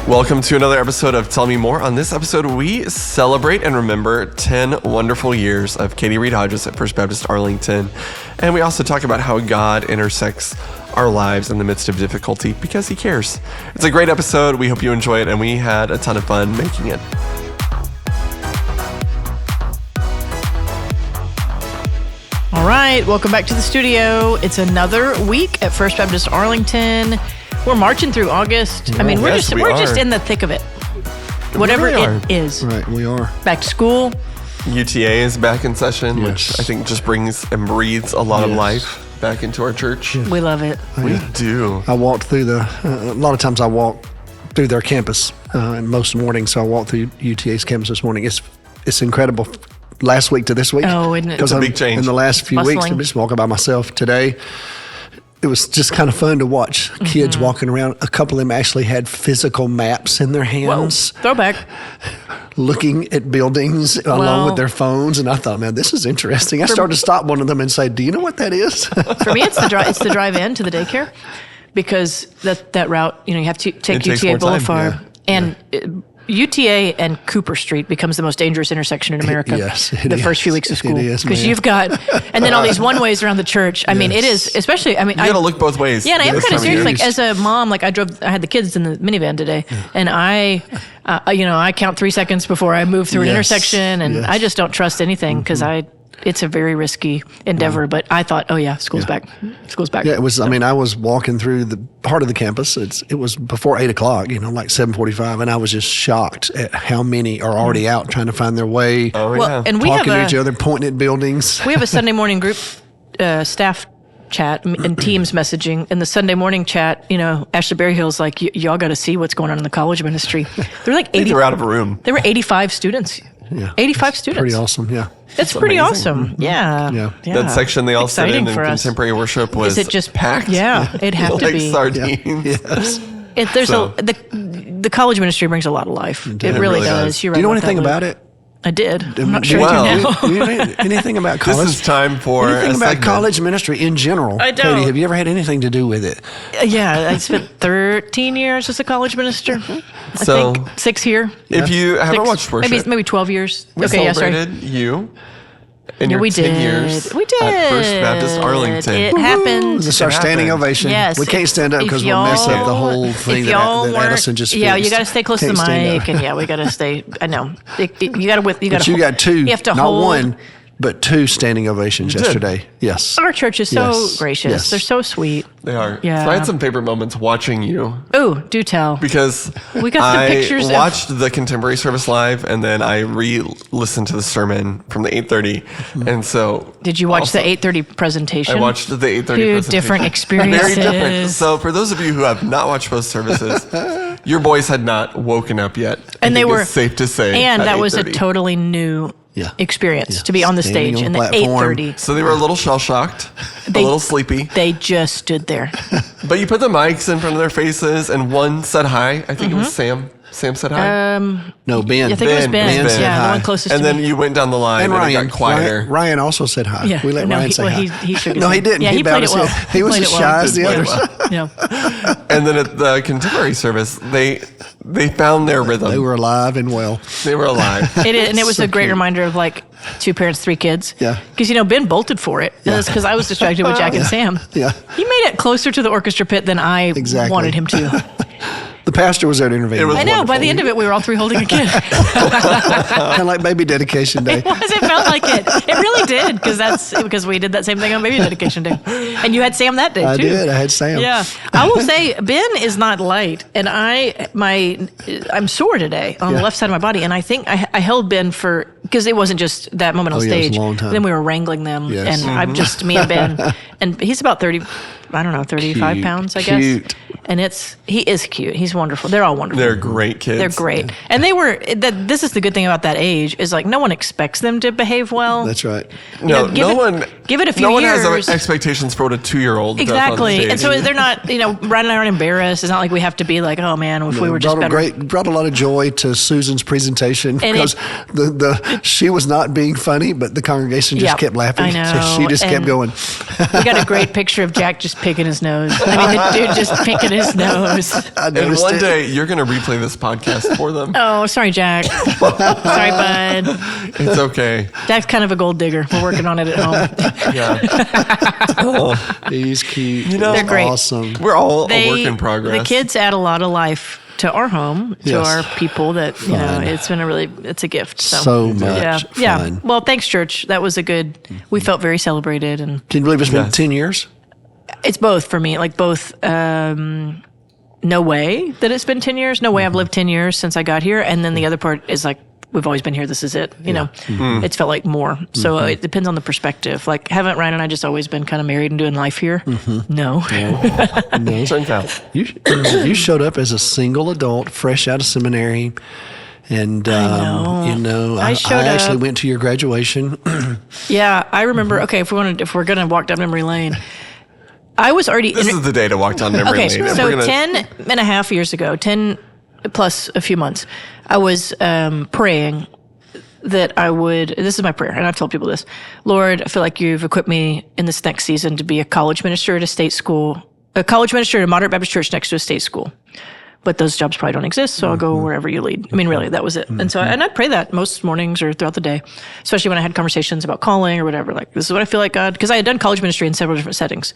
Welcome to another episode of Tell Me More. On this episode, we celebrate and remember 10 wonderful years of Katy Hodges at First Baptist Arlington. And we also talk about how God intersects our lives in the midst of difficulty because he cares. It's a great episode. We hope you enjoy it, and we had a ton of fun making it. All right, welcome back to the studio. It's another week at First Baptist Arlington. We're marching through August. I mean, we're just in the thick of it. Whatever it is. Right, we are. Back to school. UTA is back in session, Yes. which I think just brings and breathes a lot of life back into our church. Yes. We love it. We do. I walked through a lot of times I walk through their campus most mornings, so I walked through UTA's campus this morning. It's incredible. Last week to this week. Oh, isn't it? It's a big change. In the last few weeks, I'm just walking by myself today. It was just kind of fun to watch kids walking around. A couple of them actually had physical maps in their hands. Whoa, throwback. Looking at buildings along with their phones. And I thought, man, this is interesting. I started to stop one of them and say, do you know what that is? For me, it's the drive in to the daycare, because that route, you have to take UTA Boulevard. And UTA and Cooper Street becomes the most dangerous intersection in America. Yes, the first few weeks of school, because you've got, and then all these one ways around the church. I mean, it is, especially. I mean, you got to look both ways. Yeah, and I am kind of serious. Like as a mom, like I had the kids in the minivan today, and I count 3 seconds before I move through an intersection, and I just don't trust anything because it's a very risky endeavor. But I thought, school's back. School's back. Yeah, it was. I mean, I was walking through the part of the campus. It was before 8 o'clock, like 7:45, and I was just shocked at how many are already out trying to find their way. Oh, yeah. And we talking have to each other, pointing at buildings. We have a Sunday morning group staff chat and Teams messaging. In the Sunday morning chat, Ashley Berryhill's like, y'all got to see what's going on in the college ministry. There were like 80. They were out of a room. There were 85 students. Yeah, 85 students. Pretty awesome. Yeah. It's pretty awesome. Yeah. That section they all sit in for us. contemporary worship was Is it just packed. Yeah, it'd have to like be. sardines. Yes. The college ministry brings a lot of life. It really does. You're right. Do you know about anything that, about it? I did. I'm not sure I do now. Do you know anything about college? This is time for anything a about segment. college ministry in general? I don't. Katy, have you ever had anything to do with it? Yeah, I spent 13 years as a college minister. So, I think 6 here. If you haven't watched worship, maybe 12 years. we celebrated you in your 10 years We did. at First Baptist Arlington. It happened. This is our standing ovation. Yes. We can't stand up because we'll mess up the whole thing that Addison just fixed. Yeah, you got to stay close to the mic, and we got to stay. I know. You got to. You got two. You have to not hold. one, but two standing ovations yesterday. Yes. Our church is so gracious. Yes. They're so sweet. They are. Yeah. So I had some favorite moments watching you. Oh, do tell. Because we got some pictures. I watched the contemporary service live, and then I re-listened to the sermon from the 8:30. And so, did you watch the 8:30 presentation? I watched the 8:30 presentation. Different experiences. Very different. So for those of you who have not watched both services, your boys had not woken up yet. And they were safe to say. And that was a 8:30. totally new experience to be on the stage in the 8:30. So they were a little shell-shocked, a little sleepy. They just stood there. But you put the mics in front of their faces, and one said hi. I think it was Sam. Sam said hi. No, Ben. I think it was Ben. Yeah, the one closest to me. And then you went down the line, and Ryan, it got quieter. Ryan also said hi. Yeah. We let Ryan say hi. He shook his No, he head. didn't. Yeah, he played it well. He was as shy as the others. Yeah. And then at the contemporary service, they found their rhythm. They were alive and well. They were alive. It was a great reminder of like 2 parents, 3 kids. Yeah. Because Ben bolted for it. That's because I was distracted with Jack and Sam. Yeah. He made it closer to the orchestra pit than I wanted him to. The pastor was there to intervene. I know. By the end of it, we were all 3 holding a kid. Kind of like baby dedication day. It felt like it. It really did, because we did that same thing on baby dedication day, and you had Sam that day too. I did. I had Sam. Yeah, I will say Ben is not light, and I'm sore today on the left side of my body, and I think I held Ben because it wasn't just that moment on stage. It was a long time. Then we were wrangling them, Yes. and I'm just me and Ben, and he's about 35 pounds, I guess. Cute. And he is cute. He's wonderful. They're all wonderful. They're great kids. They're great. And this is the good thing about that age is like no one expects them to behave well. That's right. No, no one. Give it a few years. No one years. has expectations for what a 2-year-old Exactly. does on and so they're not, Ryan and I aren't embarrassed. It's not like we have to be like, oh man, if we were just better. Brought a lot of joy to Susan's presentation because she was not being funny, but the congregation just kept laughing. I know. So she just kept going. We got a great picture of Jack just picking his nose. I mean, the dude just picking his nose. I And noticed one it. day you're going to replay this podcast for them. Oh, sorry, Jack. Sorry, bud. It's okay. Jack's kind of a gold digger. We're working on it at home. Yeah. He's cute. You know, They're great. Awesome. We're all a work in progress. The kids add a lot of life to our home, to Yes. our people that, you know, it's been it's a gift. So much yeah. fun. Well, thanks, church. That was we felt very celebrated. And Can you believe it's been Yes. 10 years? it's both for me, like both, no way that it's been 10 years. No way I've lived 10 years since I got here. And then the other part is like, we've always been here. This is it. You know, it's felt like more. So it depends on the perspective. Like, haven't Ryan and I just always been kind of married and doing life here? No. No. Turns out. You showed up as a single adult, fresh out of seminary. And, you know, I showed actually up. went to your graduation. Yeah. I remember, okay, if we're going to walk down memory lane, I was already This is the day to walk down memory okay, lane. If so we're gonna- 10 and a half years ago, 10 plus a few months, I was praying that I would, this is my prayer, and I've told people this, Lord, I feel like you've equipped me in this next season to be a college minister at a state school, a college minister at a moderate Baptist church next to a state school. But those jobs probably don't exist, so I'll go wherever you lead. I mean, really, that was it. And so, and I pray that most mornings or throughout the day, especially when I had conversations about calling or whatever. Like, this is what I feel like God, because I had done college ministry in several different settings.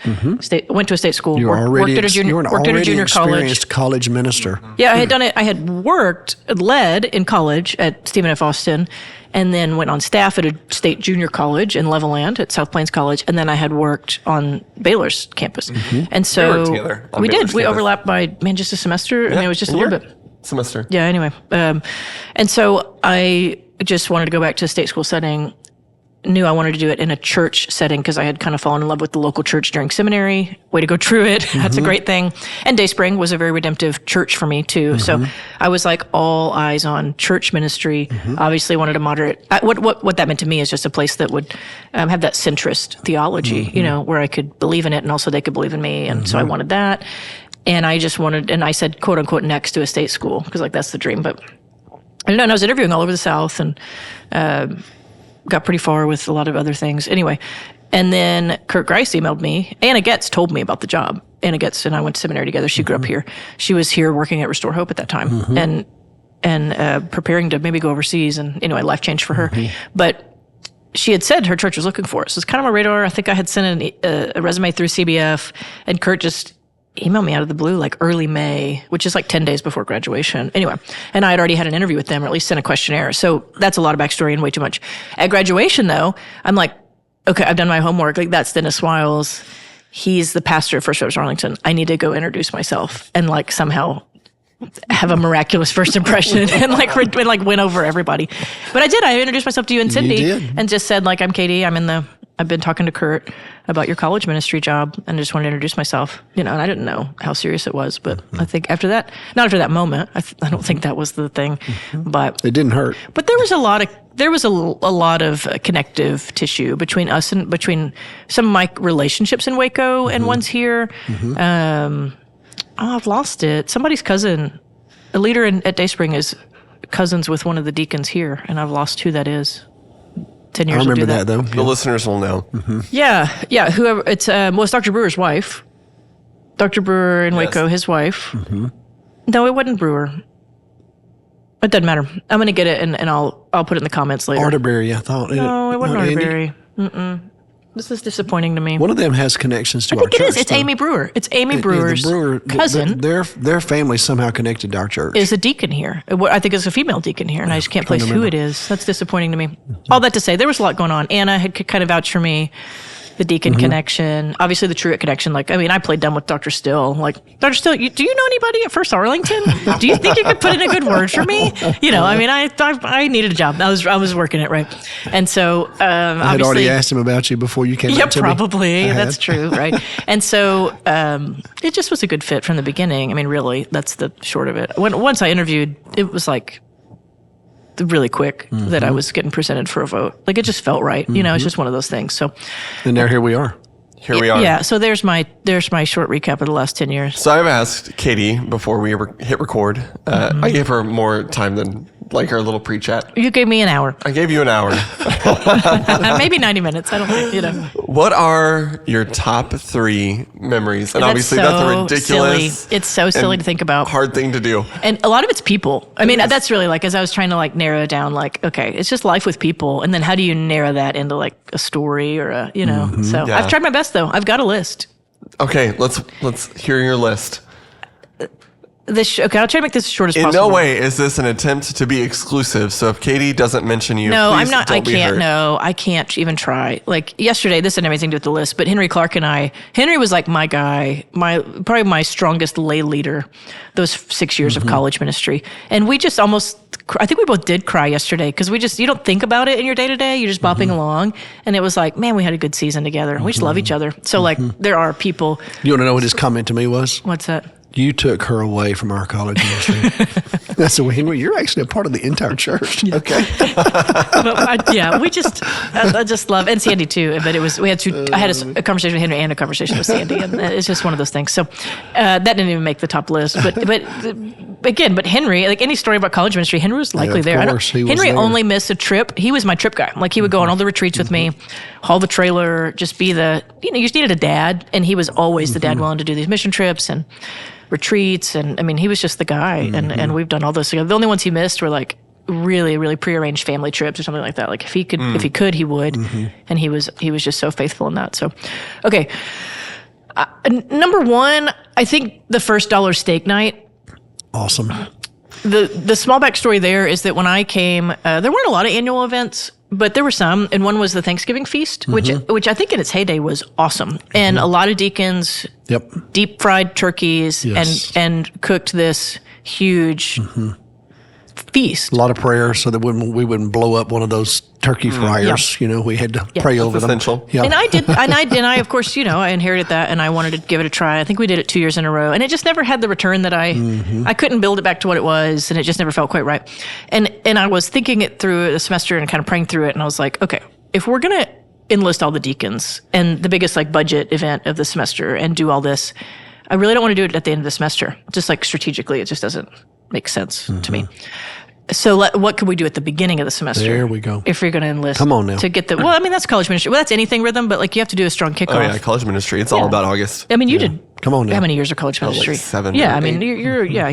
Went to a state school, You're worked at a junior, you're an worked at a already junior college. experienced college minister. Yeah, I had done it. I had led in college at Stephen F. Austin, and then went on staff at a state junior college in Levelland at South Plains College, and then I had worked on Baylor's campus. And so We worked together on we Baylor's did. We campus. overlapped by just a semester. I mean, it was just a little bit. Semester. Yeah. Anyway, and so I just wanted to go back to a state school setting. Knew I wanted to do it in a church setting because I had kind of fallen in love with the local church during seminary. Way to go, Truett. That's a great thing. And Dayspring was a very redemptive church for me too. So I was like all eyes on church ministry. Obviously wanted a moderate. What that meant to me is just a place that would have that centrist theology, you know, where I could believe in it and also they could believe in me. And so I wanted that. And I just wanted, and I said, quote unquote, next to a state school because like that's the dream. But I don't know. And I was interviewing all over the South and got pretty far with a lot of other things. Anyway, and then Kurt Grice emailed me. Anna Getz told me about the job. Anna Getz and I went to seminary together. She grew up here. She was here working at Restore Hope at that time and preparing to maybe go overseas. And anyway, life changed for her. But she had said her church was looking for us. So it's kind of on my radar. I think I had sent a resume through CBF, and Kurt just emailed me out of the blue like early May, which is like 10 days before graduation. Anyway, and I had already had an interview with them, or at least sent a questionnaire. So that's a lot of backstory and way too much. At graduation, though, I'm like, okay, I've done my homework. Like, that's Dennis Wiles. He's the pastor of First Baptist Arlington. I need to go introduce myself and like somehow have a miraculous first impression and like win over everybody. But I did. I introduced myself to you and Cindy and just said like, I'm Katy. I've been talking to Kurt about your college ministry job and I just wanted to introduce myself, you know, and I didn't know how serious it was, but I think after that, not after that moment, I don't think that was the thing, but It didn't hurt. but there was a lot of connective tissue between us and between some of my relationships in Waco and ones here. I've lost it. Somebody's cousin, a leader at Dayspring, is cousins with one of the deacons here, and I've lost who that is. 10 years I will remember do that though. The listeners will know. Yeah. Whoever it's Dr. Brewer's wife. Dr. Brewer in Waco, his wife. No, it wasn't Brewer. It doesn't matter. I'm gonna get it and I'll put it in the comments later. Arterberry, I thought. No, it wasn't Andy? Arterberry. This is disappointing to me. One of them has connections to I our think it church. is. It's though. Amy Brewer. It's Amy Yeah, Brewer's the Brewer, cousin. Their family somehow connected to our church. Is a deacon here. I think it's a female deacon here, and I just can't place who it is. That's disappointing to me. All that to say, there was a lot going on. Anna had kind of vouched for me. The deacon connection, obviously the Truett connection. Like, I mean, I played dumb with Dr. Still. Like, Dr. Still, do you know anybody at First Arlington? Do you think you could put in a good word for me? You know, I mean, I needed a job. I was working it, right? And so, I had obviously, already asked him about you before you came yeah, up to me. probably. I That's had. true, right? And so it just was a good fit from the beginning. I mean, really, that's the short of it. Once I interviewed, it was like really quick that I was getting presented for a vote. Like, it just felt right. You know, it's just one of those things. So And now here we are. Here we are. yeah. So there's my short recap of the last 10 years. So I've asked Katy before we hit record. I gave her more time than like our little pre-chat? You gave me an hour. I gave you an hour. Maybe 90 minutes. I don't think, you know. What are your top 3 memories? And That's obviously that's a ridiculous. Silly. It's so silly to think about. Hard thing to do. And a lot of it's people. I mean, that's really like, as I was trying to like narrow it down, like, okay, it's just life with people. And then how do you narrow that into like a story or a, you know? So Yeah. I've tried my best though. I've got a list. Okay, let's hear your list. Okay, I'll try to make this as short as In possible. no way is this an attempt to be exclusive. So if Katy doesn't mention you, No, please I'm not. don't I be can't. hurt. No, I can't even try. Like yesterday, this had everything to do with the list. But Henry Clark and Henry was like my guy, probably my strongest lay leader. Those 6 years of college ministry, and we just almost. I think we both did cry yesterday because you don't think about it in your day to day. You're just bopping along, and it was like, man, we had a good season together. We just love each other. So like, there are people. You want to know what his comment to me was? What's that? You took her away from our college ministry. I said, well, Henry, you're actually a part of the entire church. Okay. But we just, I just love, and Sandy too. But I had a conversation with Henry and a conversation with Sandy, and it's just one of those things. So that didn't even make the top list. But Henry, like any story about college ministry, Henry was likely there. Of course, he was Henry there. only missed a trip. He was my trip guy. Like he would go on all the retreats with me, haul the trailer, just be you just needed a dad, and he was always the dad willing to do these mission trips and retreats, and I mean, he was just the guy, and we've done all those together. The only ones he missed were like really, really prearranged family trips or something like that. Like if he could, he would, and he was just so faithful in that. So, okay, number 1, I think the first dollar steak night. Awesome. The small backstory there is that when I came, there weren't a lot of annual events, but there were some, and one was the Thanksgiving feast, which I think in its heyday was awesome, and a lot of deacons deep fried turkeys and cooked this huge feast. A lot of prayer so that we wouldn't blow up one of those turkey fryers. Yeah. You know, we had to pray over them. Essential. Yeah. And I of course, I inherited that, and I wanted to give it a try. I think we did it 2 years in a row, and it just never had the return that I couldn't build it back to what it was, and it just never felt quite right. And I was thinking it through the semester and kind of praying through it, and I was like, okay, if we're gonna enlist all the deacons and the biggest like budget event of the semester and do all this, I really don't want to do it at the end of the semester. Just like strategically, it just doesn't make sense to me. So what could we do at the beginning of the semester? There we go. If you're going to enlist. Come on now. To get that's college ministry. Well, that's anything rhythm, but like you have to do a strong kickoff. Oh yeah, college ministry. It's all about August. I mean, you did. Come on now. How many years of college ministry? Like 7 Yeah, or I mean, 8.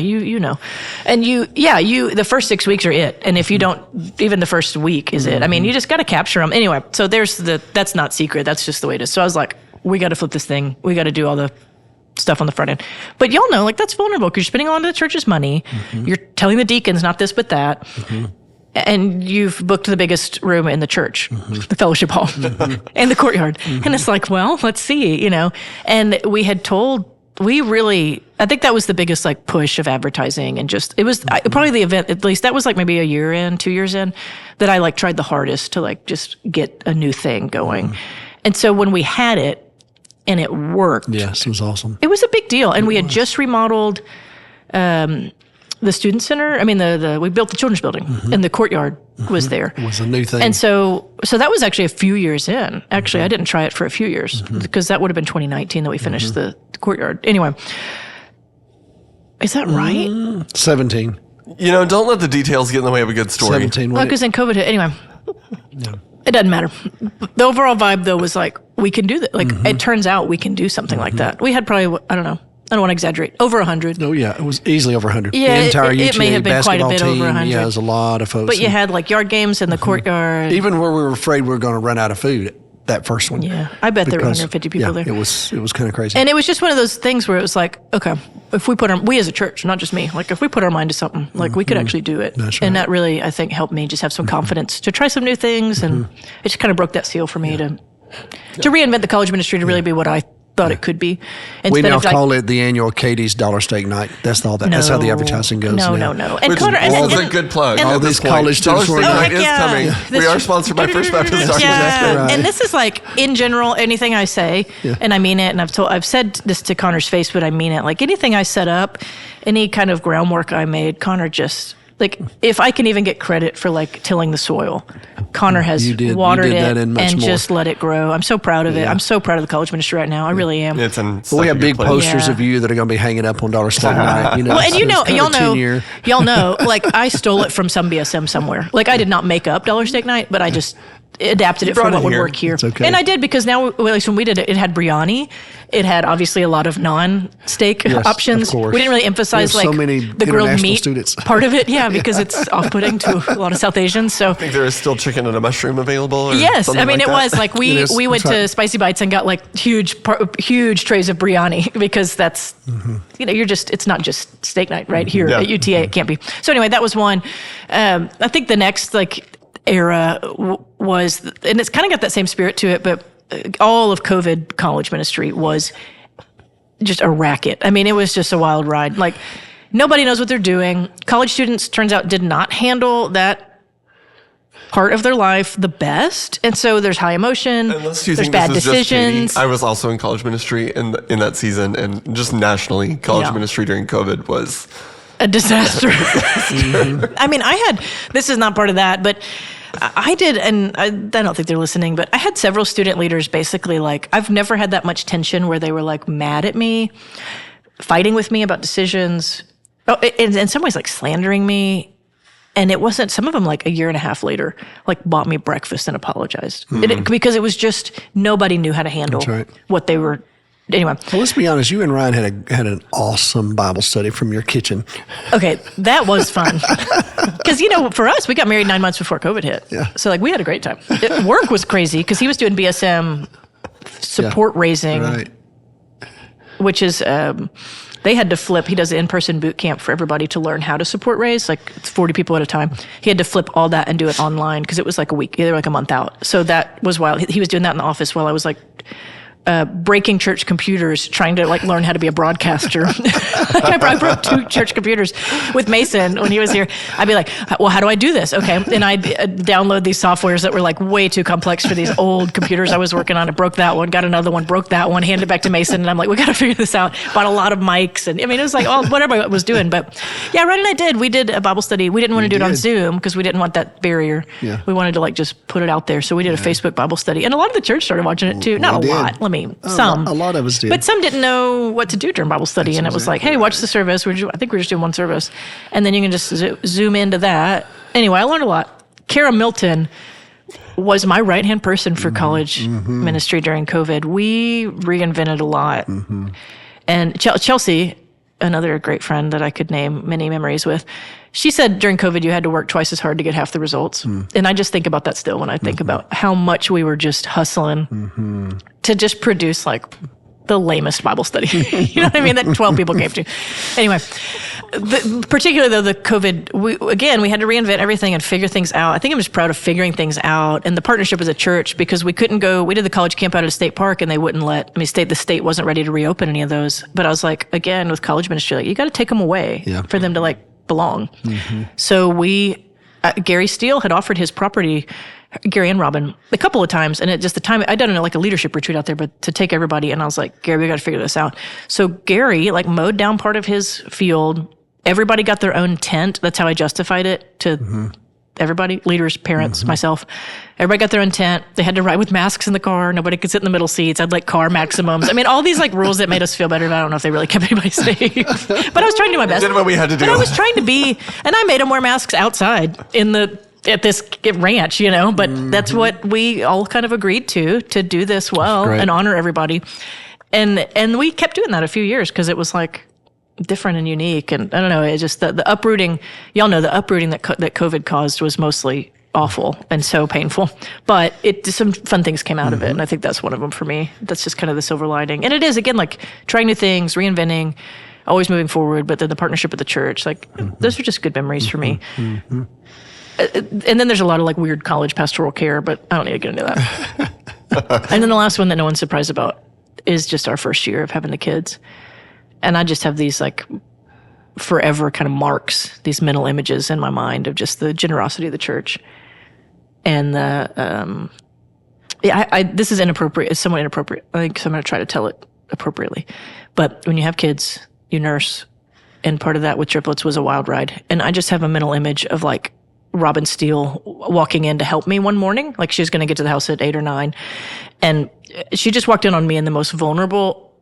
you know, and the first 6 weeks are it, and if you don't, even the first week is it. I mean, you just got to capture them anyway. So that's not secret. That's just the way it is. So I was like, we got to flip this thing. We got to do all the stuff on the front end. But y'all know, like that's vulnerable because you're spending a lot of the church's money. You're telling the deacons not this but that. And you've booked the biggest room in the church, the fellowship hall, and the courtyard. And it's like, well, let's see, And we had I think that was the biggest like push of advertising, and just, it was probably the event, at least that was like maybe a year in, 2 years in, that I like tried the hardest to like just get a new thing going. And so when we had it and it worked. Yes, it was awesome. It was a big deal. And we had just remodeled, the student center. I mean, we built the children's building, and the courtyard was there. It was a new thing. And so that was actually a few years in. Actually, I didn't try it for a few years because that would have been 2019 that we finished the courtyard. Anyway, is that right? 17. Don't let the details get in the way of a good story. 17. Well, because then COVID hit. Anyway, it doesn't matter. The overall vibe, though, was like, we can do that. Like, it turns out we can do something like that. We had probably, I don't know. I don't want to exaggerate. Over 100. Oh, yeah. It was easily over 100. Yeah, the entire it may have been quite a bit team, over 100. Yeah, it was a lot of folks. But you had like yard games in the courtyard. Even where we were afraid we were going to run out of food, that first one. Yeah, I bet there were 150 people there. It was kind of crazy. And it was just one of those things where it was like, okay, if we as a church, not just me, like if we put our mind to something, like we could actually do it. That's right. And that really, I think, helped me just have some confidence to try some new things. And it just kind of broke that seal for me to reinvent the college ministry to really be what I thought it could be. We now call it the annual Katy's Dollar Steak Night. That's all that. That's how the advertising goes. No. And Which Connor, is a good plug. all these college students Dollar were Steak Night is yeah. coming. We are sponsored by First Baptist Arlington. Yeah, right. and this is like in general, anything I say, and I mean it. And I've said this to Connor's face, but I mean it. Like anything I set up, any kind of groundwork I made, Connor just Like, if I can even get credit for like tilling the soil, Connor has watered it and just let it grow. I'm so proud of it. I'm so proud of the college ministry right now. I really am. We have big posters of you that are going to be hanging up on Dollar State Night. Well, and y'all know, like, I stole it from some BSM somewhere. Like, I did not make up Dollar Steak Night, but I just adapted it for what would work here. It's okay. And I did, because now, at least when we did it, it had biryani. It had obviously a lot of non-steak options. Of course. We didn't really emphasize so many the grilled meat students. part of it. Yeah, because it's off-putting to a lot of South Asians. So I think there is still chicken and a mushroom available. Yes, I mean, like it was like we went to Spicy Bites and got like huge trays of biryani, because that's, it's not just steak night right here at UTA. It can't be. So anyway, that was one. I think the next era was, and it's kind of got that same spirit to it, but all of COVID college ministry was just a racket. I mean, it was just a wild ride. Like, nobody knows what they're doing. College students, turns out, did not handle that part of their life the best. And so there's high emotion, there's bad decisions. I was also in college ministry in that season, and just nationally, college ministry during COVID was a disaster. I mean, this is not part of that, but I did, and I don't think they're listening, but I had several student leaders basically I've never had that much tension where they were mad at me, fighting with me about decisions, in some ways slandering me. And it wasn't, some of them a year and a half later, bought me breakfast and apologized. Because it was just, nobody knew how to handle what they were. Anyway. Well, let's be honest. You and Ryan had an awesome Bible study from your kitchen. Okay, that was fun. Because, for us, we got married 9 months before COVID hit. Yeah. So, we had a great time. Work was crazy, because he was doing BSM support raising, which is, they had to flip. He does an in-person boot camp for everybody to learn how to support raise. It's 40 people at a time. He had to flip all that and do it online, because it was a week, either a month out. So that was wild. He was doing that in the office while I was breaking church computers, trying to learn how to be a broadcaster. I broke 2 church computers with Mason when he was here. I'd be like, well, how do I do this? Okay. And I'd download these softwares that were way too complex for these old computers I was working on. I broke that one, got another one, broke that one, handed it back to Mason. And I'm like, we got to figure this out. Bought a lot of mics. And I mean, it was whatever I was doing. But yeah, Ryan and I did. We did a Bible study. We didn't want to do it on Zoom, because we didn't want that barrier. Yeah. We wanted to just put it out there. So we did a Facebook Bible study. And a lot of the church started watching it too. Not a lot. Some. A lot of us did. But some didn't know what to do during Bible study. And it was hey, watch the service. I think we're just doing one service. And then you can just zoom into that. Anyway, I learned a lot. Kara Milton was my right-hand person for college ministry during COVID. We reinvented a lot. And Chelsea, another great friend that I could name many memories with, she said during COVID you had to work twice as hard to get half the results. And I just think about that still when I think about how much we were just hustling to just produce the lamest Bible study. You know what I mean? That 12 people came to. Anyway, particularly though the COVID, we had to reinvent everything and figure things out. I think I'm just proud of figuring things out, and the partnership as a church, because we couldn't go, we did the college camp out at a state park and they wouldn't the state wasn't ready to reopen any of those. But I was again, with college ministry, you got to take them away for them to belong. So Gary Steele had offered his property, Gary and Robin, a couple of times, and the time I'd done a leadership retreat out there, but to take everybody, and I was like, Gary, we got to figure this out. So Gary mowed down part of his field. Everybody got their own tent. That's how I justified it to everybody, leaders, parents, myself. Everybody got their own tent. They had to ride with masks in the car. Nobody could sit in the middle seats. I'd car maximums. I mean, all these rules that made us feel better, but I don't know if they really kept anybody safe. But I was trying to do my best. Did what we had to do. But I was trying to be, and I made them wear masks outside at this ranch, but that's what we all kind of agreed to do this well and honor everybody. And we kept doing that a few years, because it was different and unique. And I don't know, it just, the uprooting, y'all know the uprooting that COVID caused was mostly awful and so painful, but some fun things came out of it. And I think that's one of them for me. That's just kind of the silver lining. And it is, again, trying new things, reinventing, always moving forward, but then the partnership with the church, those are just good memories for me. And then there's a lot of weird college pastoral care, but I don't need to get into that. And then the last one that no one's surprised about is just our first year of having the kids. And I just have these forever kind of marks, these mental images in my mind of just the generosity of the church. And this is inappropriate. It's somewhat inappropriate. I think, so I'm going to try to tell it appropriately. But when you have kids, you nurse, And part of that with triplets was a wild ride. And I just have a mental image of like Robin Steele walking in to help me one morning. Like she was going to get to the house at 8 or 9. And she just walked in on me in the most vulnerable,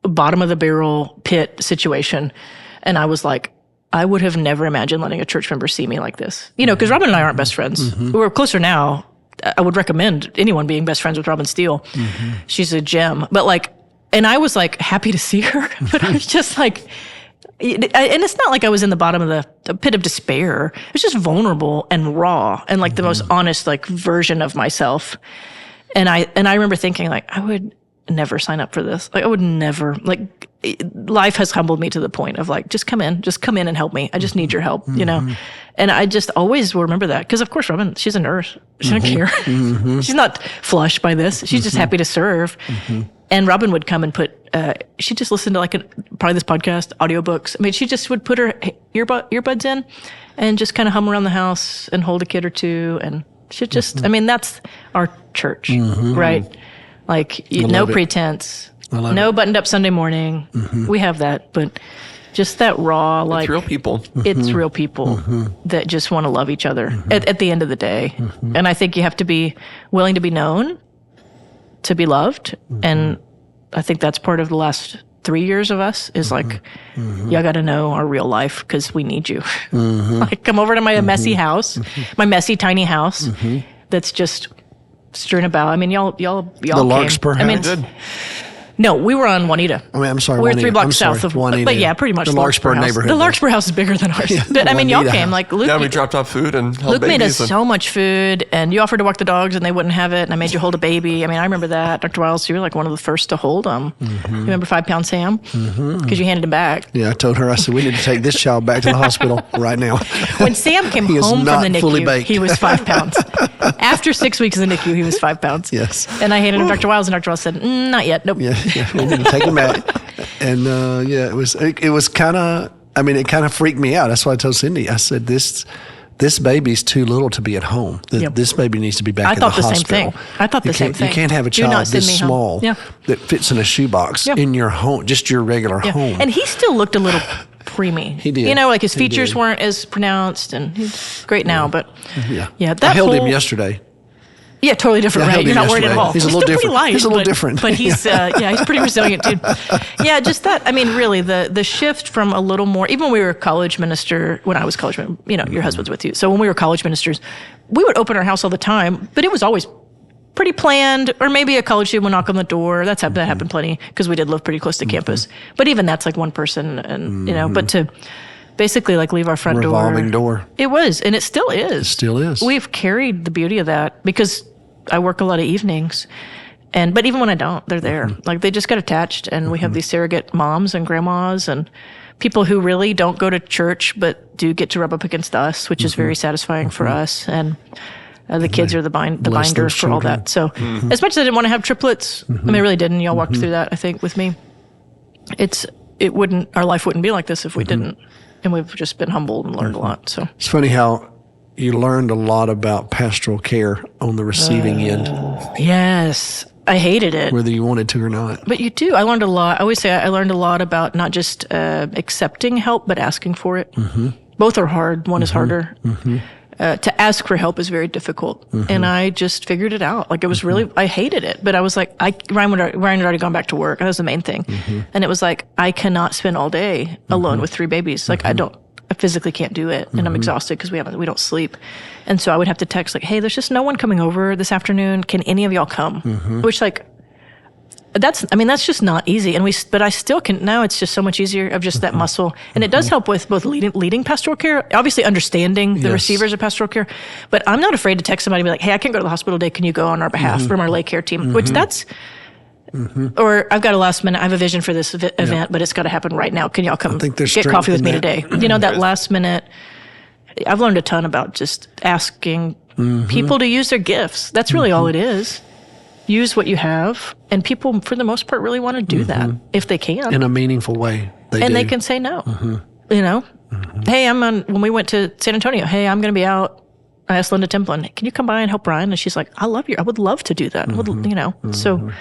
bottom of the barrel pit situation. And I was like, I would have never imagined letting a church member see me like this. You know, because Robin and I aren't best friends. We're closer now. I would recommend anyone being best friends with Robin Steele. She's a gem. But like, and I was like happy to see her, but I was just like, and it's not like I was in the bottom of the pit of despair. It was just vulnerable and raw and like the most honest like version of myself. And I remember thinking like, I would never sign up for this. Like I would never, like life has humbled me to the point of like, just come in and help me. I just need your help, you know? And I just always will remember that. Because of course, Robin, she's a nurse. She doesn't care. She's not flushed by this. She's just happy to serve. And Robin would come and put, she just listened to like probably this podcast, audiobooks. I mean, she just would put her earbuds in and just kind of hum around the house and hold a kid or two. And she just, I mean, that's our church, right? Like no pretense, no buttoned up Sunday morning. We have that, but just that raw, like it's real people. It's real people that just want to love each other at the end of the day. And I think you have to be willing to be known, to be loved. And I think that's part of the last 3 years of us is like, y'all got to know our real life because we need you. Like come over to my messy house, my messy, tiny house that's just strewn about. I mean, y'all the Larkspur came. I mean, house? No, we were on Juanita. I mean, I'm sorry, we're Juanita. 3 blocks I'm sorry, south of Juanita. But yeah, pretty much the Larkspur house. neighborhood. The Larkspur house is bigger than ours. Yeah, But I mean, y'all Juanita came house. like Luke. Yeah, we dropped off food and held Luke made babies. us so much food, and you offered to walk the dogs, and they wouldn't have it. And I made you hold a baby. I mean, I remember that. Dr. Wiles, you were like one of the first to hold them. You remember 5-pound Sam? Because you handed him back. Yeah, I told her, I said, we need to take this child back to the hospital right now. When Sam came He is home from not the fully NICU, baked. he was 5 pounds. After 6 weeks in the NICU, he was 5 pounds. Yes. And I handed him Dr. Wiles, and Dr. Wiles said, not yet. Nope. Yeah, we need to take him back. And yeah, it was kind of, I mean, it kind of freaked me out. That's why I told Cindy, I said, this baby's too little to be at home. This baby needs to be back in the hospital. I thought the same thing. You can't have a Do not child send this me home. small Yeah. that fits in a shoebox in your home, just your regular home. And he still looked a little preemie. He did. You know, like his He features did. weren't as pronounced, and he's great now. But yeah, that I held him whole- yesterday. Yeah, totally different, Yeah, I right? held You're him not worried at yesterday. all. He's a little still pretty different. light, He's a little but- different. But he's he's pretty resilient, dude. Yeah, just that. I mean, really, the shift from a little more. Even when we were college minister, when I was college, you know, your husband's with you. So when we were college ministers, we would open our house all the time, but it was always pretty planned. Or maybe a college student would knock on the door. That happened plenty because we did live pretty close to campus. But even that's like one person, and you know. But to basically like leave our front Revolving door. It was, and it still is. It still is. We've carried the beauty of that because I work a lot of evenings, but even when I don't, they're there. Like they just got attached, and we have these surrogate moms and grandmas and people who really don't go to church but do get to rub up against us, which is very satisfying for us. And the kids are the binder those for all children. that. So as much as I didn't want to have triplets, I mean, I really didn't. Y'all walked through that, I think, with me. Our life wouldn't be like this if we didn't. And we've just been humbled and learned a lot. So It's funny how you learned a lot about pastoral care on the receiving end, yes, I hated it. whether you wanted to or not. But you do. I learned a lot. I always say I learned a lot about not just accepting help, but asking for it. Both are hard. One is harder. To ask for help is very difficult. And I just figured it out. Like it was really, I hated it. But I was like, Ryan had already gone back to work. That was the main thing. And it was like, I cannot spend all day alone with 3 babies. Like I physically can't do it. And I'm exhausted because we don't sleep. And so I would have to text like, hey, there's just no one coming over this afternoon. Can any of y'all come? Which like, that's just not easy. But I still can, now it's just so much easier of just that muscle. And it does help with both leading pastoral care, obviously understanding the Yes. receivers of pastoral care. But I'm not afraid to text somebody and be like, hey, I can't go to the hospital today. Can you go on our behalf from our lay care team? Which that's, or I've got a last minute, I have a vision for this event, but it's got to happen right now. Can y'all come think there's get strength coffee with in me that. today? You know, that last minute, I've learned a ton about just asking people to use their gifts. That's really all it is. Use what you have, and people, for the most part, really want to do that if they can, In a meaningful way. they can say no. You know, hey, when we went to San Antonio, hey, I'm going to be out. I asked Linda Templin, can you come by and help Brian? And she's like, I would love to do that. I would, you know, so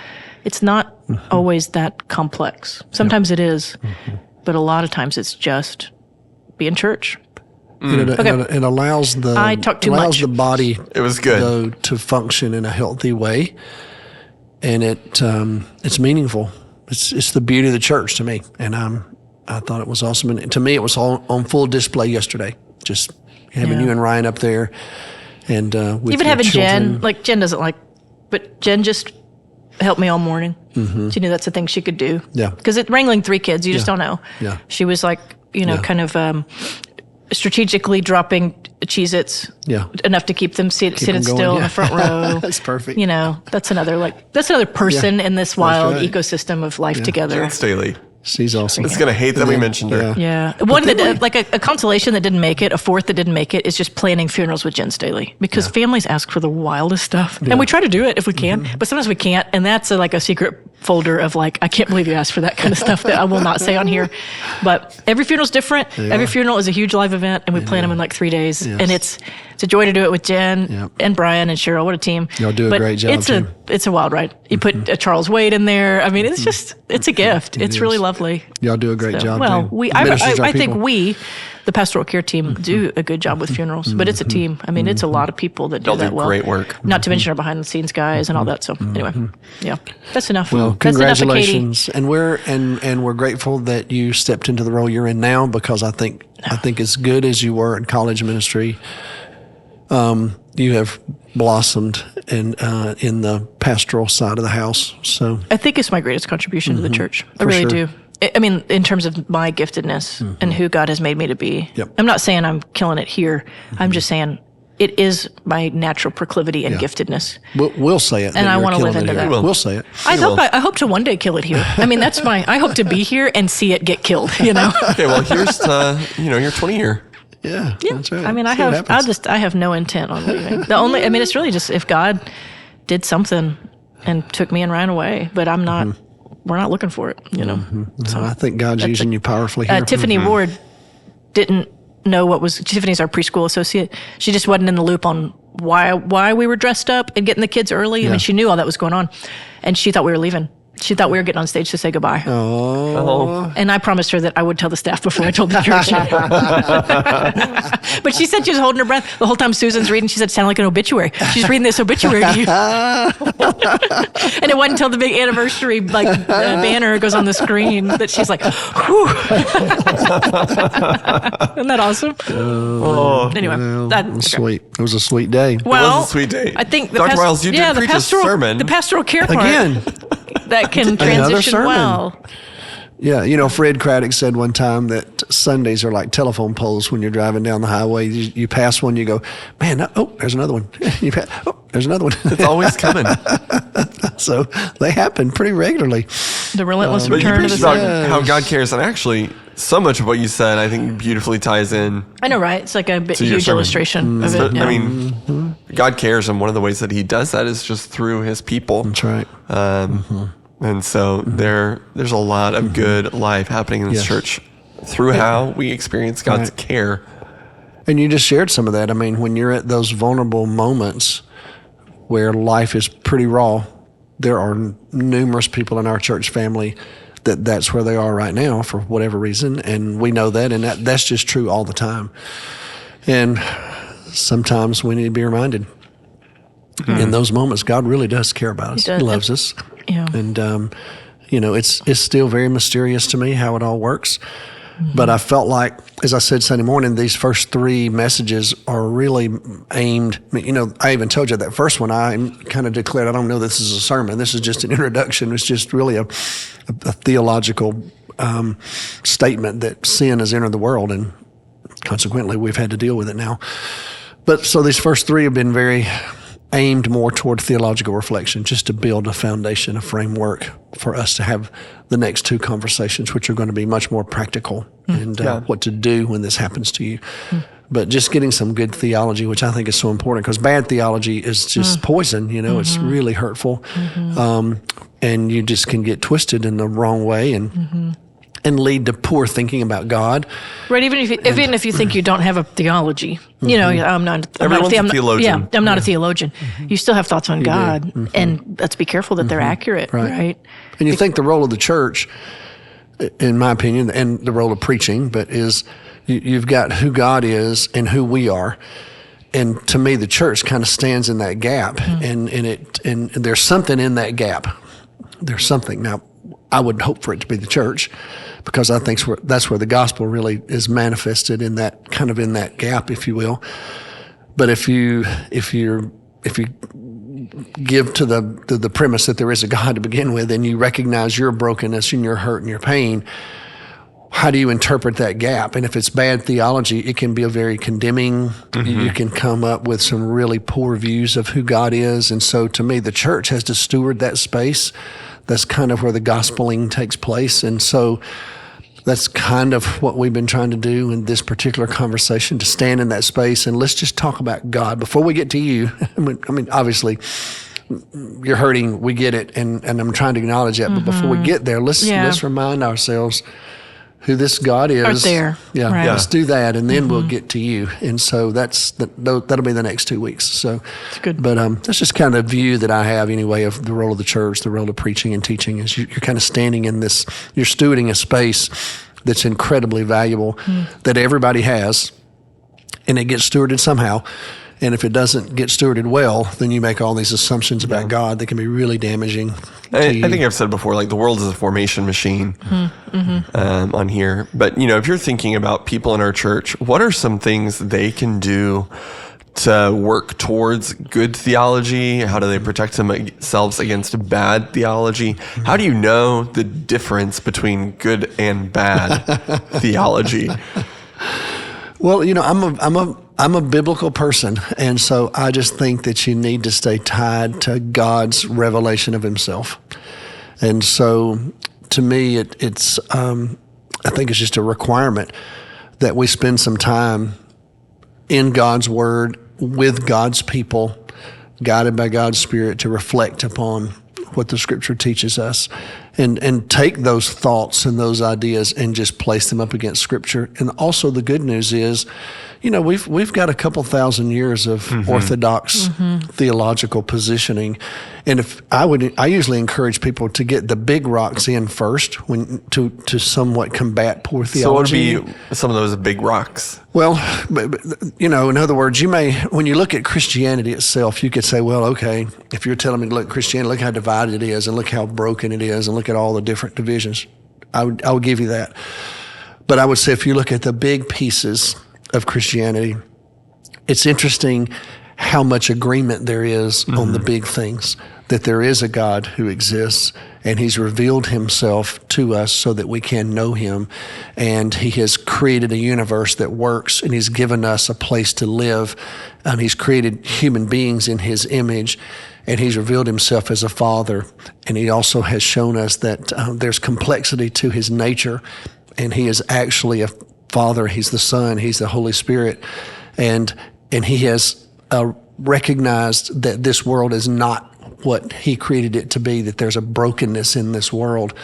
it's not always that complex. Sometimes it is, but a lot of times it's just be in church. It allows the I talk too much. the body It was good. though, to function in a healthy way, and it's meaningful. It's the beauty of the church to me, and I thought it was awesome. And to me, it was all on full display yesterday. Just having you and Ryan up there, and with Even your having children. Jen, like Jen doesn't like, but Jen just helped me all morning. She knew that's the thing she could do. Yeah. Because wrangling 3 kids, you just don't know. Yeah. She was like, kind of strategically dropping Cheez-Its enough to keep them seated them going, still in the front row. That's perfect. That's another person in this wild right. ecosystem of life together. Jen Staley. She's awesome. It's going to hate that we mentioned her. Yeah. One that, like a consolation that didn't make it, a fourth that didn't make it, is just planning funerals with Jen Staley. Because families ask for the wildest stuff. And we try to do it if we can, but sometimes we can't. And that's like a secret folder of like, I can't believe you asked for that kind of stuff that I will not say on here. But every funeral's different. Every funeral is a huge live event, and we plan them in like 3 days. Yes. And it's a joy to do it with Jen and Brian and Cheryl. What a team. Y'all do a great job, too. It's a wild ride. You put a Charles Wade in there. I mean, it's a gift. It's really lovely. Y'all do a great job. Well, too. I think we, the pastoral care team, do a good job with funerals, but it's a team. I mean, it's a lot of people that do Y'all that do well. great work. Not to mention our behind the scenes guys and all that. So anyway, that's enough. Well, That's enough of Katy. congratulations, and we're grateful that you stepped into the role you're in now, because I think as good as you were in college ministry, you have blossomed in the pastoral side of the house. So I think it's my greatest contribution to the church. I really do. I mean, in terms of my giftedness and who God has made me to be. Yep. I'm not saying I'm killing it here. I'm just saying it is my natural proclivity and giftedness. we'll say it, And I want to live into here. that. We'll say it. I hope to one day kill it here. I mean, I hope to be here and see it get killed, Okay, well, here's to, your 20 year. Yeah, that's right. I mean, I have no intent on leaving. It's really just if God did something and took me and Ryan away, but I'm not, we're not looking for it, So I think God's using you powerfully here. Tiffany Ward didn't know Tiffany's our preschool associate. She just wasn't in the loop on why we were dressed up and getting the kids early. I mean, she knew all that was going on, and she thought we were leaving. She thought we were getting on stage to say goodbye. Oh. And I promised her that I would tell the staff before I told the church. But she said she was holding her breath the whole time Susan's reading. She said, it sounded like an obituary. She's reading this obituary to you. And it wasn't until the big anniversary banner goes on the screen that she's like, whew. Isn't that awesome? Anyway. That's sweet. It was a sweet day. Well, It was a sweet day. I think Dr. Wiles, you did preach a sermon. The pastoral care part. Again. That can transition sermon. well. Yeah, Fred Craddock said one time that Sundays are like telephone poles when you're driving down the highway. You pass one, you go, man, there's another one. There's another one. It's always coming. So they happen pretty regularly. The relentless But you return of preached the about sun. how God cares, and actually, so much of what you said, I think, beautifully ties in. I know, right? It's like a To your huge sermon. illustration of it. Yeah. I mean, God cares, and one of the ways that He does that is just through His people. That's right. And so there's a lot of good life happening in this Yes. church through how we experience God's Right. care. And you just shared some of that. I mean, when you're at those vulnerable moments where life is pretty raw, there are numerous people in our church family that's where they are right now for whatever reason. And we know that, and that's just true all the time. And sometimes we need to be reminded in those moments, God really does care about us. He does. loves us. Yeah. And, it's still very mysterious to me how it all works. But I felt like, as I said Sunday morning, these first 3 messages are really aimed. I even told you that first one, I kind of declared, I don't know this is a sermon. This is just an introduction. It's just really a theological statement that sin has entered the world, and consequently we've had to deal with it now. But so these first 3 have been very aimed more toward theological reflection, just to build a foundation, a framework for us to have the next 2 conversations, which are going to be much more practical and what to do when this happens to you. But just getting some good theology, which I think is so important, because bad theology is just poison, it's really hurtful. And you just can get twisted in the wrong way and lead to poor thinking about God. Right, even if you think you don't have a theology, I'm not a theologian. I'm not a theologian. You still have thoughts on God, and let's be careful that they're accurate, right? And you think the role of the church, in my opinion, and the role of preaching, but is you've got who God is and who we are. And to me, the church kind of stands in that gap, and there's something in that gap. There's something. Now, I would hope for it to be the church, because I think that's where the gospel really is manifested, in that kind of in that gap, if you will. But if you give to the premise that there is a God to begin with, and you recognize your brokenness and your hurt and your pain, how do you interpret that gap? And if it's bad theology, it can be a very condemning. You can come up with some really poor views of who God is. And so to me, the church has to steward that space. That's kind of where the gospeling takes place. And so that's kind of what we've been trying to do in this particular conversation, to stand in that space and let's just talk about God. Before we get to you, I mean, obviously, you're hurting, we get it, and I'm trying to acknowledge that. But before we get there, let's remind ourselves who this God is. Right there. Yeah, right. Let's do that, and then we'll get to you. And so that'll be the next 2 weeks. So it's good. But that's just kind of the view that I have anyway of the role of the church, the role of preaching and teaching, is you're kind of standing in this, you're stewarding a space that's incredibly valuable that everybody has, and it gets stewarded somehow. And if it doesn't get stewarded well, then you make all these assumptions about God that can be really damaging. I think I've said before, like, the world is a formation machine on here. But, if you're thinking about people in our church, what are some things they can do to work towards good theology? How do they protect themselves against bad theology? How do you know the difference between good and bad theology? Well, I'm a biblical person, and so I just think that you need to stay tied to God's revelation of Himself. And so, to me, it's I think it's just a requirement that we spend some time in God's Word with God's people, guided by God's Spirit, to reflect upon what the Scripture teaches us, and take those thoughts and those ideas and just place them up against Scripture. And also, the good news is, we've got a couple thousand years of orthodox theological positioning, and I usually encourage people to get the big rocks in first, to somewhat combat poor theology. So what would be some of those big rocks? Well, in other words, when you look at Christianity itself, you could say, well, okay, if you're telling me to look at Christianity, look how divided it is, and look how broken it is, and look at all the different divisions. I would give you that. But I would say, if you look at the big pieces of Christianity, it's interesting how much agreement there is on the big things, that there is a God who exists, and He's revealed Himself to us so that we can know Him, and He has created a universe that works, and He's given us a place to live, and He's created human beings in His image, and He's revealed Himself as a Father, and He also has shown us that there's complexity to His nature, and He is actually a Father, He's the Son, He's the Holy Spirit, and He has recognized that this world is not what He created it to be, that there's a brokenness in this world,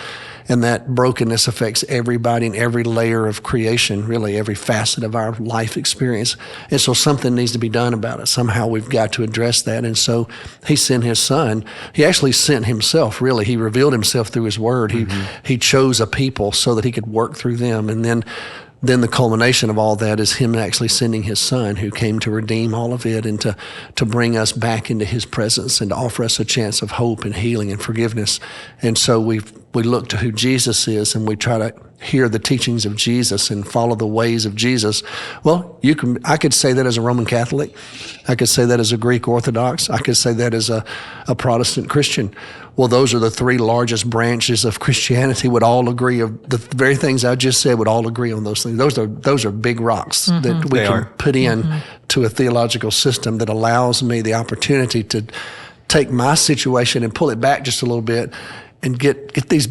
and that brokenness affects everybody in every layer of creation, really every facet of our life experience. And so something needs to be done about it. Somehow we've got to address that. And so He sent His Son. He actually sent Himself, really. He revealed Himself through His Word. He chose a people so that He could work through them. And then the culmination of all that is Him actually sending His Son, who came to redeem all of it and to bring us back into His presence and to offer us a chance of hope and healing and forgiveness. And so we look to who Jesus is, and we try to hear the teachings of Jesus and follow the ways of Jesus. Well, I could say that as a Roman Catholic. I could say that as a Greek Orthodox. I could say that as a Protestant Christian. Well, those are the three largest branches of Christianity, would all agree of the very things I just said, would all agree on those things. Those are big rocks that we can put in to a theological system that allows me the opportunity to take my situation and pull it back just a little bit and get these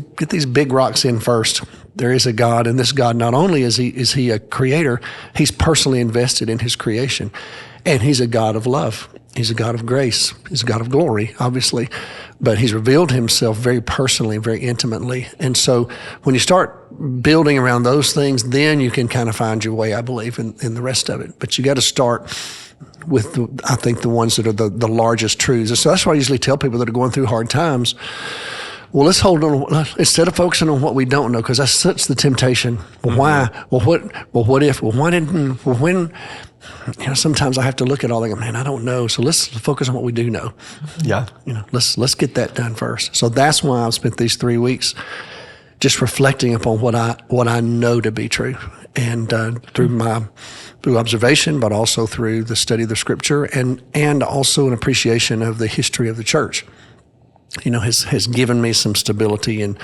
big rocks in first. There is a God, and this God, not only is he a creator, He's personally invested in His creation, and He's a God of love. He's a God of grace. He's a God of glory, obviously, but He's revealed Himself very personally, very intimately. And so when you start building around those things, then you can kind of find your way, I believe, in the rest of it. But you got to start with, I think, the ones that are the largest truths. And so that's why I usually tell people that are going through hard times, well, let's hold on. Instead of focusing on what we don't know, because that's such the temptation. Well, why? Well, what? Well, what if? Well, why didn't? Well, when? Sometimes I have to look at all that. Man, I don't know. So let's focus on what we do know. Yeah. Let's get that done first. So that's why I've spent these 3 weeks just reflecting upon what I know to be true, and through observation, but also through the study of the Scripture, and also an appreciation of the history of the church. Has given me some stability, and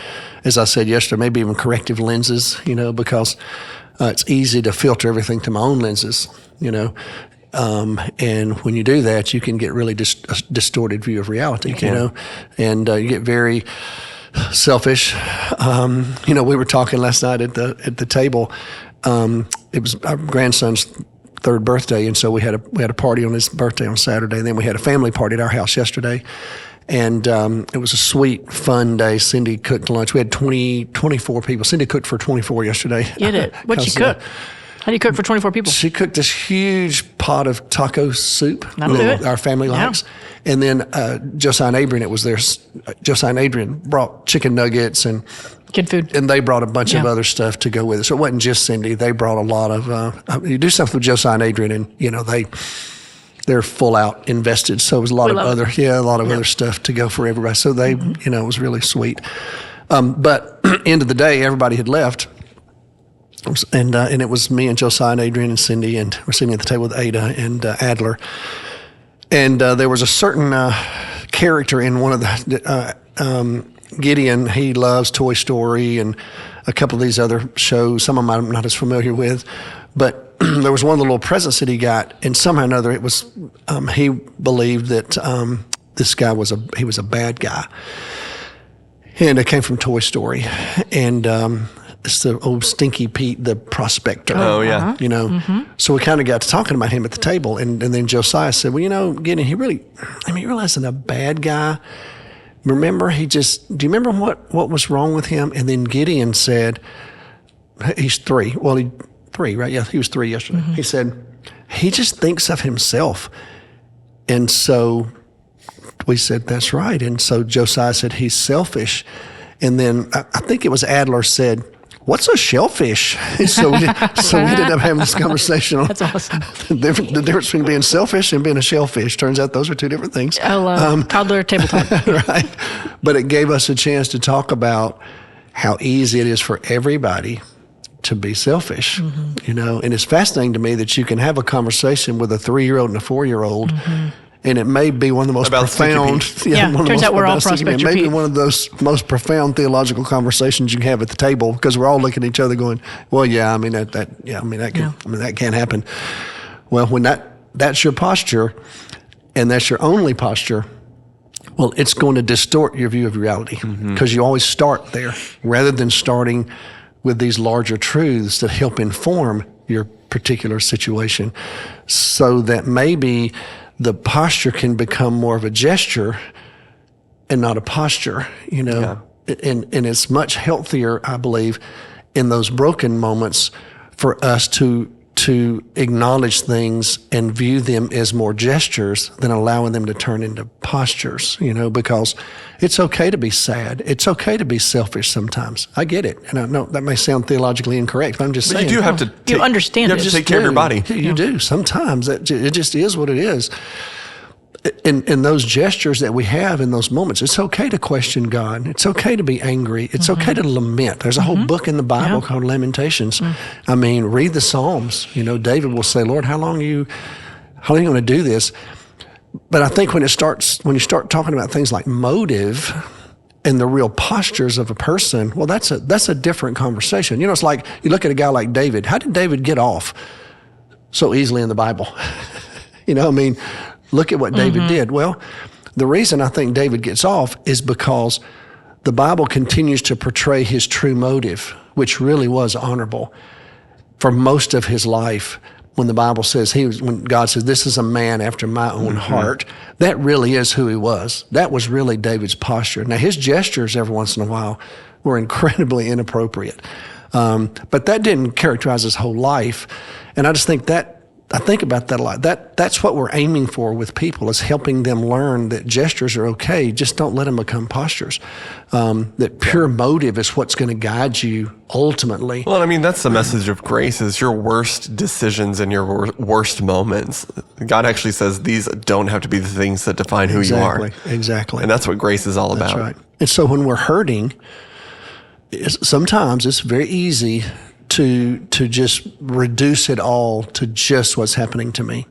as I said yesterday, maybe even corrective lenses. Because it's easy to filter everything to my own lenses. And when you do that, you can get really a distorted view of reality. And you get very selfish. We were talking last night at the table. It was our grandson's 3rd birthday, and so we had a party on his birthday on Saturday, and then we had a family party at our house yesterday. And it was a sweet, fun day. Cindy cooked lunch. We had 24 people. Cindy cooked for 24 yesterday. Get it? What'd she cook? How do you cook for 24 people? She cooked this huge pot of taco soup that our family likes. And then Josiah and Adrian, Josiah and Adrian brought chicken nuggets and kid food. And they brought a bunch of other stuff to go with it. So it wasn't just Cindy. They brought a lot of, you do stuff with Josiah and Adrian, and, they're full out invested. So it was a lot of other stuff to go for everybody. So they, it was really sweet. But end of the day, everybody had left. And it was me and Josiah and Adrian and Cindy, and we're sitting at the table with Ada and Adler. And there was a certain character in one of the, Gideon, he loves Toy Story and a couple of these other shows. Some of them I'm not as familiar with. But there was one of the little presents that he got, and somehow or another it was, he believed that this guy was a bad guy. And it came from Toy Story. And it's the old Stinky Pete, the prospector. Oh, yeah. So we kind of got to talking about him at the table. And then Josiah said, well, Gideon, he realized that a bad guy, remember, do you remember what was wrong with him? And then Gideon said, he's 3. Well, 3, right? Yeah, he was 3 yesterday. Mm-hmm. He said, he just thinks of himself. And so we said, that's right. And so Josiah said, he's selfish. And then I think it was Adler said, what's a shellfish? So we ended up having this conversation on that's awesome. the difference between being selfish and being a shellfish. Turns out those are 2 different things. Toddler table talk. Right. But it gave us a chance to talk about how easy it is for everybody to be selfish, and it's fascinating to me that you can have a conversation with a 3-year-old and a 4-year-old, and it may be one of the most profound. Turns out we're all prospector. It may be one of those most profound theological conversations you can have at the table, because we're all looking at each other, going, "Well, that can't happen." Well, when that's your posture, and that's your only posture, well, it's going to distort your view of reality, because you always start there rather than starting with these larger truths that help inform your particular situation, so that maybe the posture can become more of a gesture and not a posture, And it's much healthier, I believe, in those broken moments for us to acknowledge things and view them as more gestures than allowing them to turn into postures, because it's okay to be sad. It's okay to be selfish sometimes. I get it. And I know that may sound theologically incorrect, but I'm just saying. You do have to understand it. You have to take care of your body. You do. Sometimes it just is what it is. In those gestures that we have in those moments, it's okay to question God. It's okay to be angry. It's okay to lament. There's a whole book in the Bible called Lamentations. I mean, read the Psalms. David will say, Lord, how long are you going to do this? But I think when you start talking about things like motive and the real postures of a person, well, that's a different conversation. It's like you look at a guy like David. How did David get off so easily in the Bible? Look at what David did. Well, the reason I think David gets off is because the Bible continues to portray his true motive, which really was honorable for most of his life. When the Bible says when God says, this is a man after my own heart, that really is who he was. That was really David's posture. Now, his gestures every once in a while were incredibly inappropriate. But that didn't characterize his whole life. And I just think that I think about that a lot. That's what we're aiming for with people, is helping them learn that gestures are okay. Just don't let them become postures. That pure motive is what's going to guide you ultimately. Well, I mean, that's the message of grace, is your worst decisions and your worst moments. God actually says these don't have to be the things that define who you are. Exactly. And that's what grace is all about. That's right. And so when we're hurting, sometimes it's very easy to just reduce it all to just what's happening to me.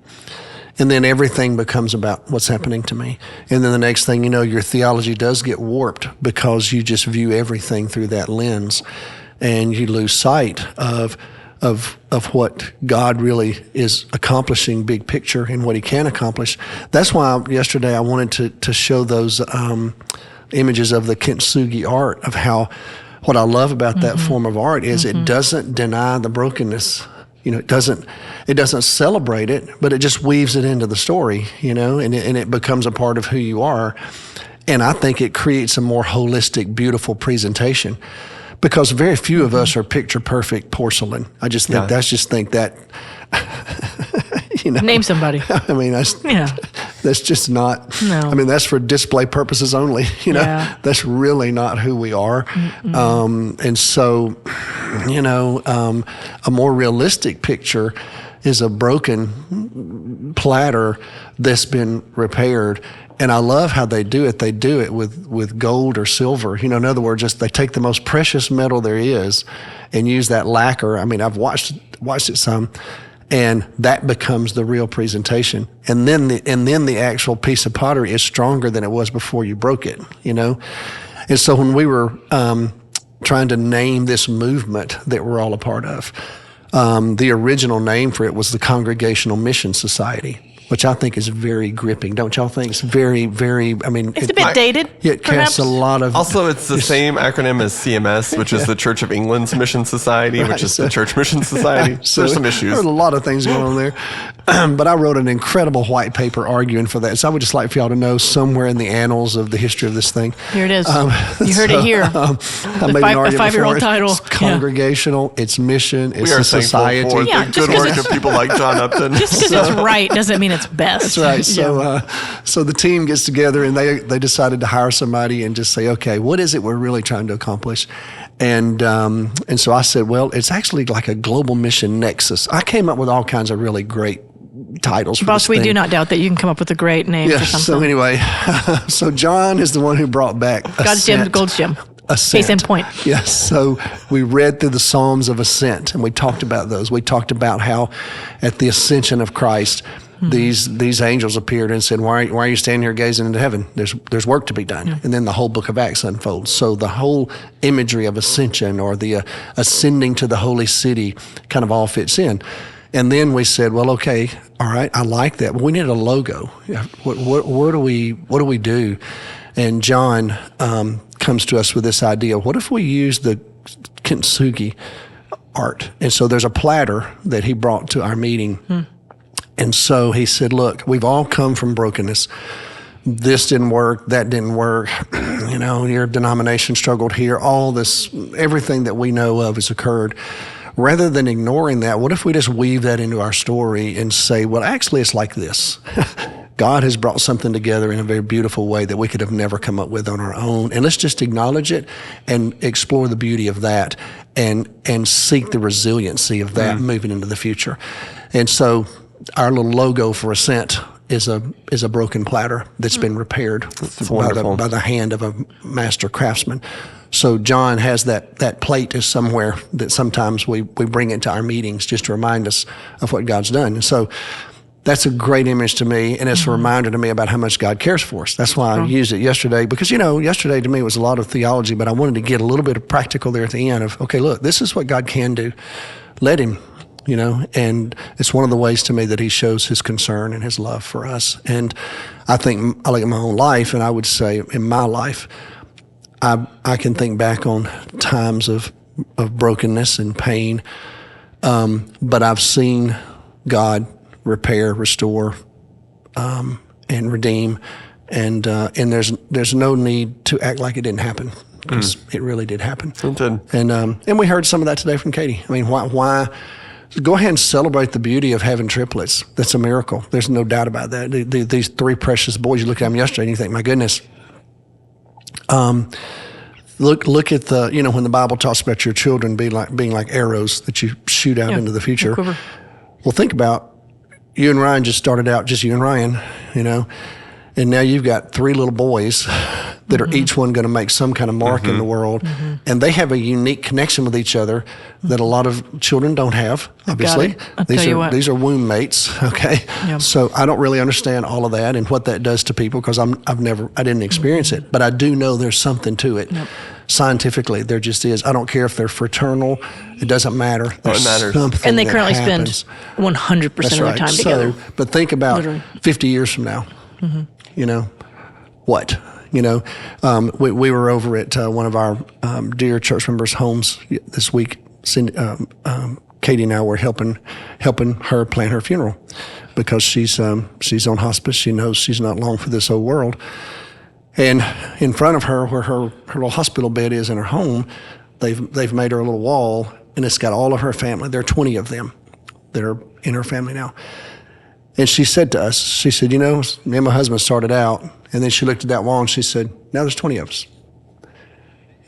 And then everything becomes about what's happening to me. And then the next thing you know, your theology does get warped because you just view everything through that lens, and you lose sight of what God really is accomplishing, big picture, and what he can accomplish. That's why yesterday I wanted to show those images of the kintsugi art, of how what I love about that form of art is it doesn't deny the brokenness. It doesn't celebrate it, but it just weaves it into the story, and it becomes a part of who you are. And I think it creates a more holistic, beautiful presentation, because very few of us are picture perfect porcelain. I just think that Name somebody. I mean, that's just not, no. I mean, that's for display purposes only, That's really not who we are. And so, a more realistic picture is a broken platter that's been repaired. And I love how they do it. They do it with gold or silver. In other words, just they take the most precious metal there is and use that lacquer. I mean, I've watched it some. And that becomes the real presentation. And then the actual piece of pottery is stronger than it was before you broke it, And so when we were trying to name this movement that we're all a part of, the original name for it was the Congregational Mission Society, which I think is very gripping. Don't y'all think? It's very, very, I mean... It's a bit dated, it casts a lot of... Also, it's the same acronym as CMS, which is the Church of England's Mission Society, which is the Church Mission Society. So there's some issues. There's a lot of things going on there. But I wrote an incredible white paper arguing for that. So I would just like for y'all to know, somewhere in the annals of the history of this thing. Here it is. You heard it here. I made an argument 5-year-old for title. It's congregational, it's mission, it's a society. We are thankful for the good work of people like John Upton. Just because it's right doesn't mean it's best. That's right. So the team gets together and they decided to hire somebody and just say, okay, what is it we're really trying to accomplish? And so I said, well, it's actually like a global mission nexus. I came up with all kinds of really great titles for Boss, this we thing. do not doubt that you can come up with a great name for something. So anyway, so John is the one who brought back God's gem, Gold's gem. Ascent. Case in point. Yes. So we read through the Psalms of Ascent, and we talked about those. We talked about how at the ascension of Christ, these angels appeared and said, why are you standing here gazing into heaven? There's work to be done. Yeah. And then the whole book of Acts unfolds. So the whole imagery of ascension, or the ascending to the holy city, kind of all fits in. And then we said, well, okay, all right, I like that, but we need a logo. What do we do? And John comes to us with this idea. What if we use the kintsugi art? And so there's a platter that he brought to our meeting. And so he said, look, we've all come from brokenness. This didn't work, that didn't work. Your denomination struggled here. All this, everything that we know of has occurred. Rather than ignoring that, what if we just weave that into our story and say, well, actually, it's like this. God has brought something together in a very beautiful way that we could have never come up with on our own. And let's just acknowledge it and explore the beauty of that and seek the resiliency of that moving into the future. And so our little logo for Ascent is a broken platter that's been repaired by the hand of a master craftsman. So John has that plate is somewhere that sometimes we bring into our meetings just to remind us of what God's done. And so that's a great image to me, and it's a reminder to me about how much God cares for us. That's why I used it yesterday, because, yesterday to me was a lot of theology, but I wanted to get a little bit of practical there at the end of, okay, look, this is what God can do. Let him, and it's one of the ways to me that he shows his concern and his love for us. And I think I look at my own life, and I would say in my life, I can think back on times of brokenness and pain, but I've seen God repair, restore, and redeem, and there's no need to act like it didn't happen, because it really did happen. It did. And we heard some of that today from Katy. I mean, why go ahead and celebrate the beauty of having triplets. That's a miracle. There's no doubt about that. These three precious boys, you look at them yesterday and you think, my goodness. Look at the, when the Bible talks about your children being like arrows that you shoot out into the future. Well, think about, you and Ryan just started out, just you and Ryan, and now you've got three little boys that are each one going to make some kind of mark in the world. And they have a unique connection with each other that a lot of children don't have, obviously. These are womb mates, okay? Yep. So I don't really understand all of that and what that does to people because I didn't experience it. But I do know there's something to it. Yep. Scientifically, there just is. I don't care if they're fraternal. It doesn't matter. It matters. And they currently spend 100% of their time together. But think about 50 years from now. What? We were over at one of our dear church members' homes this week. Katy and I were helping her plan her funeral because she's on hospice. She knows she's not long for this old world. And in front of her, where her little hospital bed is in her home, they've made her a little wall, and it's got all of her family. There are 20 of them that are in her family now. And she said to us, she said, me and my husband started out, and then she looked at that wall and she said, now there's 20 of us.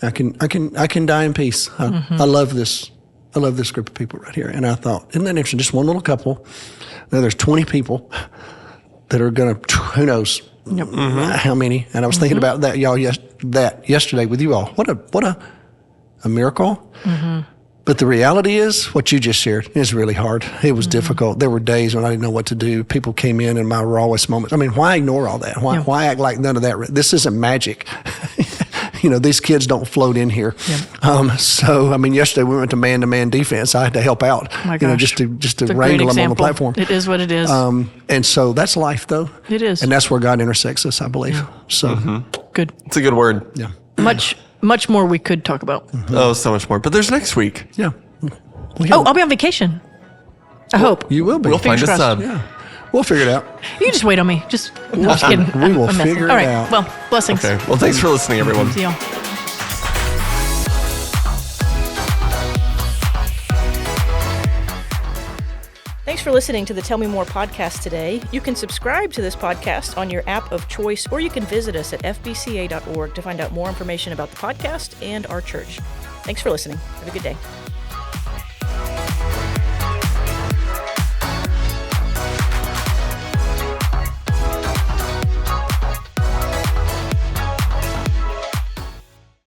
I can die in peace. I love this. I love this group of people right here. And I thought, isn't that interesting? Just one little couple. Now there's 20 people that are going to, who knows how many. And I was thinking about that, y'all, yesterday with you all. What a miracle. But the reality is, what you just shared is really hard. It was difficult. There were days when I didn't know what to do. People came in my rawest moments. I mean, why ignore all that? Why act like none of that? This isn't magic. These kids don't float in here. So, yesterday we went to man-to-man defense. I had to help out, just to wrangle them on the platform. It is what it is. And so that's life, though. It is. And that's where God intersects us, I believe. So good. It's a good word. Yeah. Much more we could talk about. Oh, so much more. But there's next week. Yeah. I'll be on vacation. I hope. You will be. We'll find a sub. Yeah. We'll figure it out. You just wait on me. No, just kidding. We will figure it out. All right. Well, blessings. Okay. Well, thanks for listening, everyone. See y'all. Thanks for listening to the Tell Me More podcast today. You can subscribe to this podcast on your app of choice, or you can visit us at fbca.org to find out more information about the podcast and our church. Thanks for listening. Have a good day.